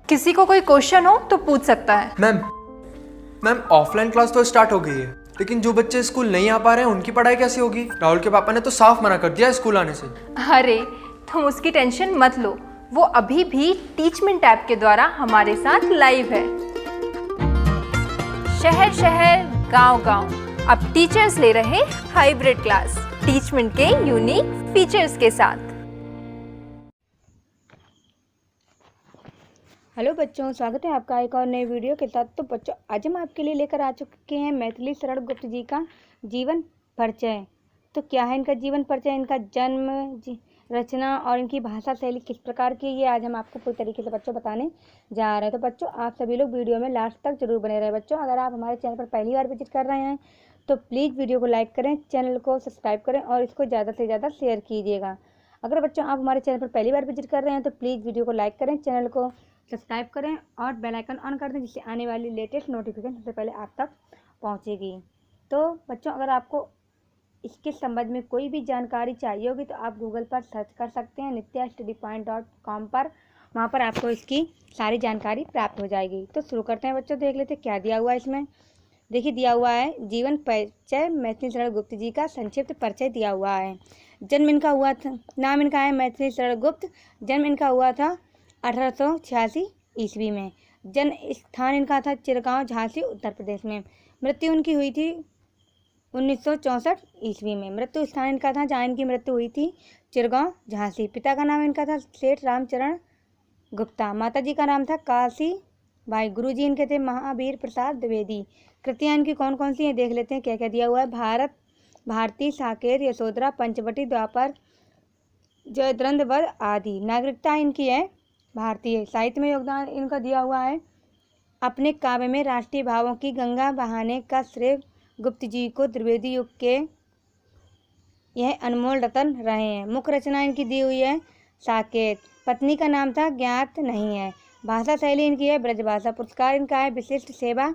किसी को कोई क्वेश्चन हो तो पूछ सकता है। मैम ऑफलाइन क्लास तो स्टार्ट हो गई है, लेकिन जो बच्चे स्कूल नहीं आ पा रहे हैं उनकी पढ़ाई कैसे होगी? राहुल के पापा ने तो साफ मना कर दिया स्कूल आने से। अरे तुम उसकी टेंशन मत लो, वो अभी भी टीचमेंट ऐप के द्वारा हमारे साथ लाइव है। शहर शहर गांव गांव अब टीचर्स ले रहे हाइब्रिड क्लास टीचमेंट के यूनिक फीचर्स के साथ। हेलो बच्चों, स्वागत है आपका एक और नए वीडियो के साथ। तो बच्चों, आज हम आपके लिए लेकर आ चुके हैं मैथिली शरण गुप्त जी का जीवन परिचय। तो क्या है इनका जीवन परिचय, इनका जन्म, रचना और इनकी भाषा शैली किस प्रकार की, ये आज हम आपको पूरी तरीके से बच्चों बताने जा रहे हैं। तो बच्चों, आप सभी लोग वीडियो में लास्ट तक जरूर बने रहे। बच्चों, अगर आप हमारे चैनल पर पहली बार विजिट कर रहे हैं तो प्लीज़ वीडियो को लाइक करें, चैनल को सब्सक्राइब करें और इसको ज़्यादा से ज़्यादा शेयर कीजिएगा। अगर बच्चों आप हमारे चैनल पर पहली बार विजिट कर रहे हैं तो प्लीज़ वीडियो को लाइक करें, चैनल को सब्सक्राइब करें और बेल आइकन ऑन कर दें, जिससे आने वाली लेटेस्ट नोटिफिकेशन सबसे पहले आप तक पहुंचेगी। तो बच्चों, अगर आपको इसके संबंध में कोई भी जानकारी चाहिए होगी तो आप गूगल पर सर्च कर सकते हैं nityastudypoint.com पर। वहां पर आपको इसकी सारी जानकारी प्राप्त हो जाएगी। तो शुरू करते हैं बच्चों, देख लेते हैं क्या दिया हुआ है इसमें। देखिए, दिया हुआ है जीवन परिचय, मैथिली शरण गुप्त जी का संक्षिप्त परिचय दिया हुआ है। जन्म इनका हुआ था, नाम इनका है मैथिली शरण गुप्त। जन्म इनका हुआ था 1886 ईस्वी में। जन्म स्थान इनका था चिरगांव, झांसी, उत्तर प्रदेश में। मृत्यु उनकी हुई थी 1964 ईस्वी में। मृत्यु स्थान इनका था जहाँ इनकी मृत्यु हुई थी चिरगांव, झांसी। पिता का नाम इनका था सेठ रामचरण गुप्ता। माता जी का नाम था काशी बाई। गुरु जी इनके थे महावीर प्रसाद द्विवेदी। कृतियाँ इनकी कौन कौन सी हैं देख लेते हैं क्या क्या दिया हुआ है। भारत, भारती, साकेत, यशोधरा, पंचवटी, द्वापर, जयद्रंथ वध आदि। नागरिकता इनकी है भारतीय। साहित्य में योगदान इनका दिया हुआ है। अपने काव्य में राष्ट्रीय भावों की गंगा बहाने का श्रेय गुप्त जी को द्विवेदी युग के यह अनमोल रतन रहे हैं। मुख्य रचना इनकी दी हुई है साकेत। पत्नी का नाम था ज्ञात नहीं है। भाषा शैली इनकी है ब्रजभाषा। पुरस्कार इनका है विशिष्ट सेवा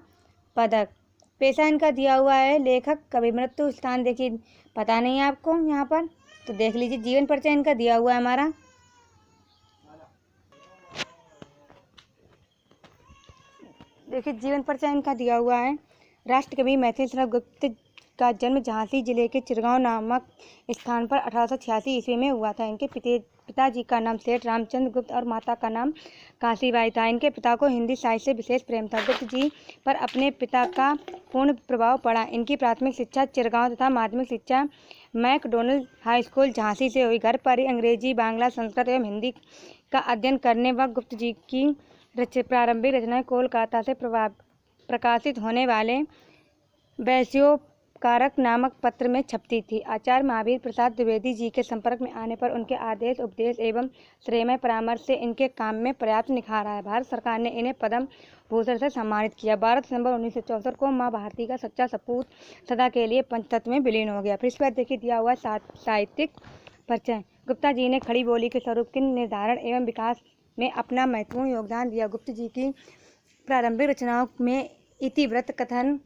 पदक। पेशा इनका दिया हुआ है लेखक कवि। मृत्यु स्थान देखिए पता नहीं है आपको यहाँ पर, तो देख लीजिए। जीवन परिचय इनका दिया हुआ है हमारा। देखिए, जीवन परिचय इनका दिया हुआ है। राष्ट्रकवि मैथिली शरण गुप्त का जन्म झांसी जिले के चिरगांव नामक स्थान पर 1886 ईस्वी में हुआ था। इनके पिताजी का नाम सेठ रामचंद्र गुप्त और माता का नाम काशीबाई था। इनके पिता को हिंदी साहित्य से विशेष प्रेम था। गुप्त जी पर अपने पिता का पूर्ण प्रभाव पड़ा। इनकी प्राथमिक शिक्षा चिरगांव तथा माध्यमिक शिक्षा मैकडोनल्ड हाई स्कूल झांसी से हुई। घर पर ही अंग्रेजी, बांग्ला, संस्कृत एवं हिंदी का अध्ययन करने व गुप्त जी की प्रारंभिक रचनाएं कोलकाता से प्रकाशित होने वाले वैश्योपकारक नामक पत्र में छपती थी। आचार्य महावीर प्रसाद द्विवेदी जी के संपर्क में आने पर उनके आदेश, उपदेश एवं श्रेयमय परामर्श से इनके काम में पर्याप्त निखार आया। भारत सरकार ने इन्हें पद्म भूषण से सम्मानित किया। 12 दिसंबर 1964 को माँ भारती का सच्चा सपूत सदा के लिए पंचतत्व में विलीन हो गया। फिर इसके बाद देखिए दिया हुआ साहित्यिक परिचय। गुप्ता जी ने खड़ी बोली के स्वरूप के निर्धारण एवं विकास में अपना महत्वपूर्ण योगदान दिया। गुप्त जी की प्रारंभिक रचनाओं में इतिवृत्त कथन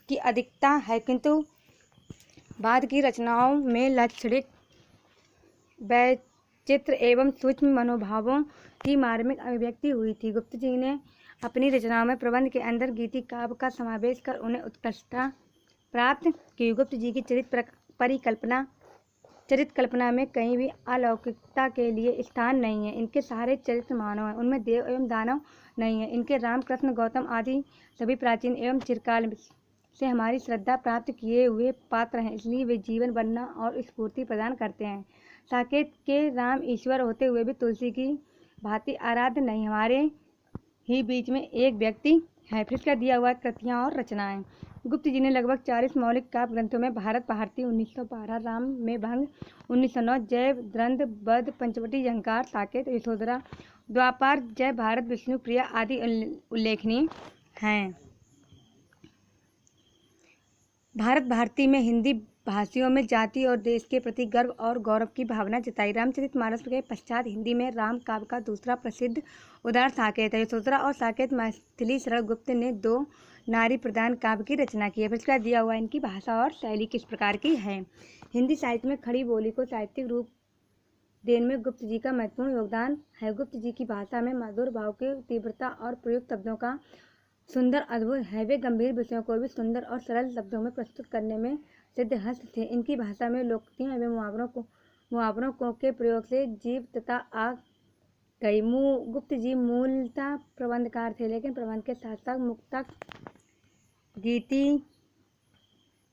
की अधिकता है, किंतु बाद की रचनाओं में लाक्षणिक वैचित्र एवं सूक्ष्म मनोभावों की मार्मिक अभिव्यक्ति हुई थी। गुप्त जी ने अपनी रचनाओं में प्रबंध के अंदर गीति काव्य का समावेश कर उन्हें उत्कृष्टता प्राप्त की। गुप्त जी की चरित्र कल्पना में कहीं भी अलौकिकता के लिए स्थान नहीं है। इनके सारे चरित्र मानव हैं, उनमें देव एवं दानव नहीं है। इनके राम, कृष्ण, गौतम आदि सभी प्राचीन एवं चिरकाल से हमारी श्रद्धा प्राप्त किए हुए पात्र हैं, इसलिए वे जीवन बनना और स्फूर्ति प्रदान करते हैं। साकेत के राम ईश्वर होते हुए भी तुलसी की भांति आराध्य नहीं, हमारे ही बीच में एक व्यक्ति है। फिर इसका दिया हुआ कृतियाँ और रचनाएं। गुप्त जी ने लगभग 40 मौलिक काव्य ग्रंथों में भारत, भारती 1912, राम में भंग 1909, जय द्रंद वध, पंचवटी, झंकार, साकेत, यशोधरा, द्वापार, जय भारत, विष्णु प्रिया आदि उल्लेखनीय हैं। भारत भारती में हिंदी भाषियों में जाति और देश के प्रति गर्व और गौरव की भावना जताई। रामचरितमानस के पश्चात हिंदी में राम काव्य का दूसरा प्रसिद्ध उदाहरण साकेत है। यशोधरा और साकेत मैथिली शरण गुप्त ने 2 नारी प्रधान काव्य की रचना की है। फिर इसका दिया हुआ इनकी भाषा और शैली किस प्रकार की है। हिंदी साहित्य में खड़ी बोली को साहित्यिक रूप देने में गुप्त जी का महत्वपूर्ण योगदान है। गुप्त जी की भाषा में मधुर भाव की तीव्रता और प्रयुक्त शब्दों का सुंदर अद्भुत है। वे गंभीर विषयों को भी सुंदर और सरल शब्दों में प्रस्तुत करने में सिद्धहस्त थे। इनकी भाषा में लोकोक्तियों एवं मुहावरों को के प्रयोग से जीवंतता आ गई। गुप्त जी मूलतः प्रबंधकार थे, लेकिन प्रबंध के साथ साथ मुक्तक गीति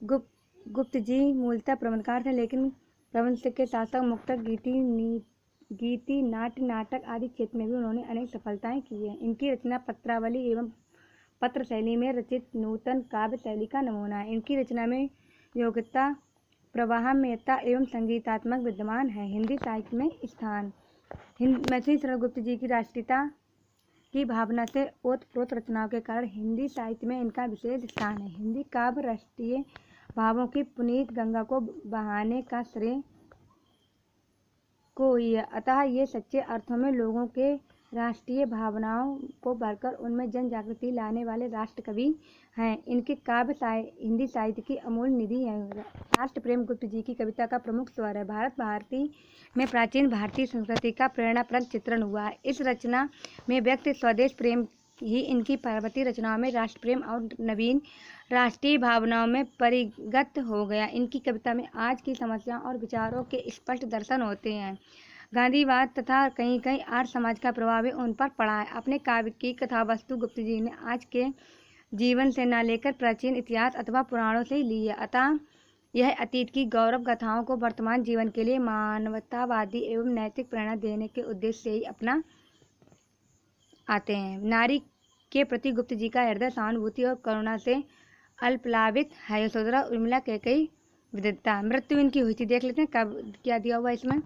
गुप्त जी मूलतः प्रबंधकार थे, लेकिन प्रबंध के साथ साथ मुक्तक गीति नाट्य नाटक आदि क्षेत्र में भी उन्होंने अनेक सफलताएं की हैं। इनकी रचना पत्रावली एवं पत्र शैली में रचित नूतन काव्य शैली का नमूना है। इनकी रचना में योग्यता, प्रवाहमयता एवं संगीतात्मक विद्यमान है। हिंदी साहित्य में स्थान। मैथिली शरण गुप्त जी की राष्ट्रीयता की भावना से ओतप्रोत रचनाओं के कारण हिंदी साहित्य में इनका विशेष स्थान है। हिंदी काव्य राष्ट्रीय भावों की पुनीत गंगा को बहाने का श्रेय को हुई है। अतः ये सच्चे अर्थों में लोगों के राष्ट्रीय भावनाओं को भरकर उनमें जन जागृति लाने वाले राष्ट्र कवि हैं। इनके काव्य हिंदी साहित्य की अमूल्य निधि है। राष्ट्र प्रेम गुप्त जी की कविता का प्रमुख स्वर है। भारत भारती में प्राचीन भारतीय संस्कृति का प्रेरणाप्रद चित्रण हुआ है। इस रचना में व्यक्ति स्वदेश प्रेम ही इनकी पार्वती रचनाओं में राष्ट्र प्रेम और नवीन राष्ट्रीय भावनाओं में परिगत हो गया। इनकी कविता में आज की समस्याओं और विचारों के स्पष्ट दर्शन होते हैं। गांधीवाद तथा कहीं कहीं आर्य समाज का प्रभाव भी उन पर पड़ा है। अपने काव्य की कथावस्तु गुप्त जी ने आज के जीवन से न लेकर प्राचीन इतिहास अथवा पुराणों से ही ली है। अतः यह अतीत की गौरव गाथाओं को वर्तमान जीवन के लिए मानवतावादी एवं नैतिक प्रेरणा देने के उद्देश्य से ही अपना आते हैं। नारी के प्रति गुप्त जी का हृदय सहानुभूति और करुणा से अल्पलावित है। यशोधरा उर्मिला कैकेयी विदिता। मृत्यु इनकी हुई थी, देख लेते हैं कब क्या दिया हुआ इसमें।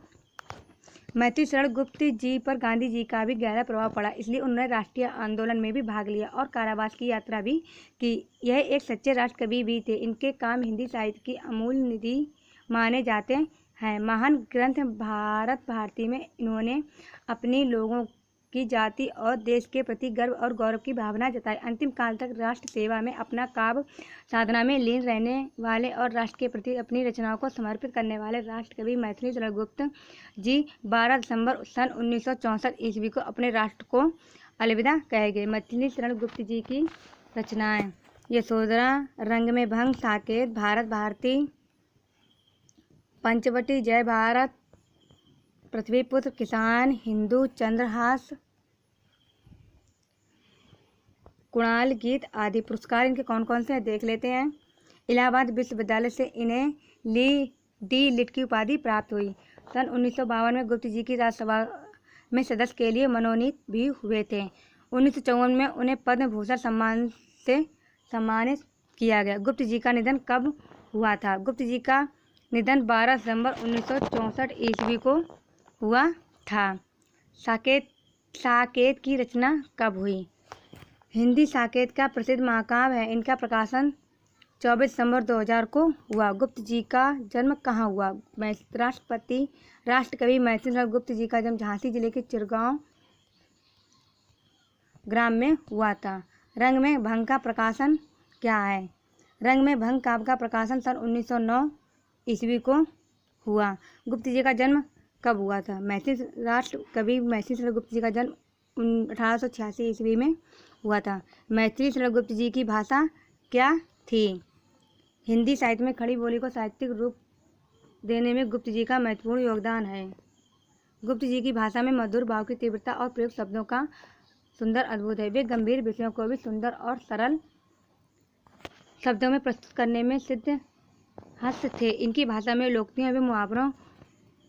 मैथिली शरण गुप्त जी पर गांधी जी का भी गहरा प्रभाव पड़ा, इसलिए उन्होंने राष्ट्रीय आंदोलन में भी भाग लिया और कारावास की यात्रा भी की। यह एक सच्चे राष्ट्र कवि भी थे। इनके काम हिंदी साहित्य की अमूल्य निधि माने जाते हैं। महान ग्रंथ भारत भारती में इन्होंने अपनी लोगों की जाति और देश के प्रति गर्व और गौरव की भावना जताई। अंतिम काल तक राष्ट्र सेवा में अपना काव्य साधना में लीन रहने वाले और राष्ट्र के प्रति अपनी रचनाओं को समर्पित करने वाले राष्ट्र कवि मैथिली शरण गुप्त जी 12 दिसंबर सन 1964 ईस्वी को अपने राष्ट्र को अलविदा कह गए। मैथिली शरण गुप्त जी की रचनाएं: यशोधरा, रंग में भंग, साकेत, भारत भारती, पंचवटी, जय भारत, पृथ्वीपुत्र, किसान, हिंदू, चंद्रहास, कुणाल गीत आदि। पुरस्कार इनके कौन कौन से हैं देख लेते हैं। इलाहाबाद विश्वविद्यालय से इन्हें डी लिट की उपाधि प्राप्त हुई। सन 1952 में गुप्त जी की राज्यसभा में सदस्य के लिए मनोनीत भी हुए थे। 1954 में उन्हें पद्म भूषण सम्मान से सम्मानित किया गया। गुप्त जी का निधन कब हुआ था? गुप्त जी का निधन 12 दिसंबर 1964 ईस्वी को हुआ था। साकेत की रचना कब हुई? हिंदी साकेत का प्रसिद्ध महाकाव्य है। इनका प्रकाशन 24 दिसंबर 2000 को हुआ। गुप्त जी का जन्म कहाँ हुआ? राष्ट्रकवि मैथिली शरण गुप्त जी का जन्म झांसी जिले के चिरगांव ग्राम में हुआ था। रंग में भंग का प्रकाशन क्या है? रंग में भंग काव्य का प्रकाशन सन 1909 ईस्वी को हुआ। गुप्त जी का जन्म कब हुआ था? राष्ट्र कवि मैथिली शरण गुप्त जी का जन्म 1886 ईस्वी में हुआ था। मैथिली शरण गुप्त जी की भाषा क्या थी? हिंदी साहित्य में खड़ी बोली को साहित्यिक रूप देने में गुप्त जी का महत्वपूर्ण योगदान है। गुप्त जी की भाषा में मधुर भाव की तीव्रता और प्रयुक्त शब्दों का सुंदर अद्भुत है। वे गंभीर विषयों को भी सुंदर और सरल शब्दों में प्रस्तुत करने में सिद्धहस्त थे। इनकी भाषा में लोकोक्तियों एवं मुहावरों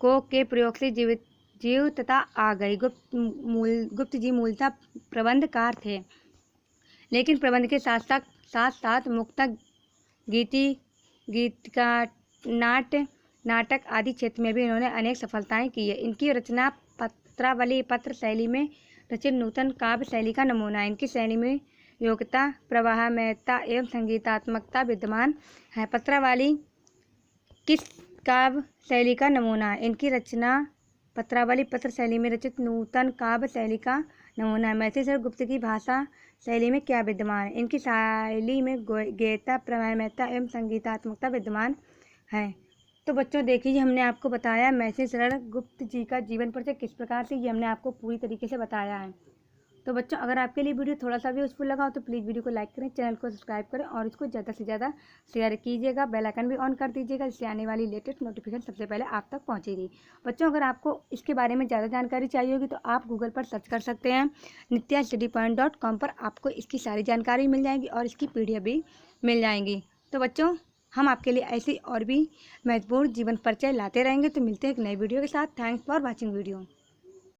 को के प्रयोग से जीवंतता आ गई। गुप्त जी मूलतः प्रबंधकार थे, लेकिन प्रबंध के साथ साथ मुक्तक, गीत का नाट्य नाटक आदि क्षेत्र में भी इन्होंने अनेक सफलताएं की है। इनकी रचना पत्रावली पत्र शैली में रचित नूतन काव्य शैली का नमूना है। इनकी शैली में योग्यता, प्रवाहमयता एवं संगीतात्मकता विद्यमान है। पत्रावली किस काव्य शैली का नमूना है? इनकी रचना पत्रावली पत्र शैली में रचित नूतन काव्य शैली का नमूना है। मैथिली शरण गुप्त की भाषा शैली में क्या विद्यमान है? इनकी शैली में गेयता, प्रवाहमयता एवं संगीतात्मकता विद्यमान है। तो बच्चों देखिए, हमने आपको बताया महर्षि शरण गुप्त जी का जीवन परिचय किस प्रकार से, ये हमने आपको पूरी तरीके से बताया है। तो बच्चों, अगर आपके लिए वीडियो थोड़ा सा भी यूजफुल लगा हो तो प्लीज़ वीडियो को लाइक करें, चैनल को सब्सक्राइब करें और इसको ज़्यादा से ज़्यादा शेयर कीजिएगा। बेल आइकन भी ऑन कर दीजिएगा, जिससे आने वाली लेटेस्ट नोटिफिकेशन सबसे पहले आप तक पहुंचेगी। बच्चों, अगर आपको इसके बारे में ज़्यादा जानकारी चाहिए होगी तो आप गूगल पर सर्च कर सकते हैं। nityastudypoint.com पर आपको इसकी सारी जानकारी मिल जाएगी और इसकी PDF भी मिल जाएंगी। तो बच्चों, हम आपके लिए ऐसी और भी महत्वपूर्ण जीवन परिचय लाते रहेंगे। तो मिलते हैं एक नई वीडियो के साथ। Thanks for watching video.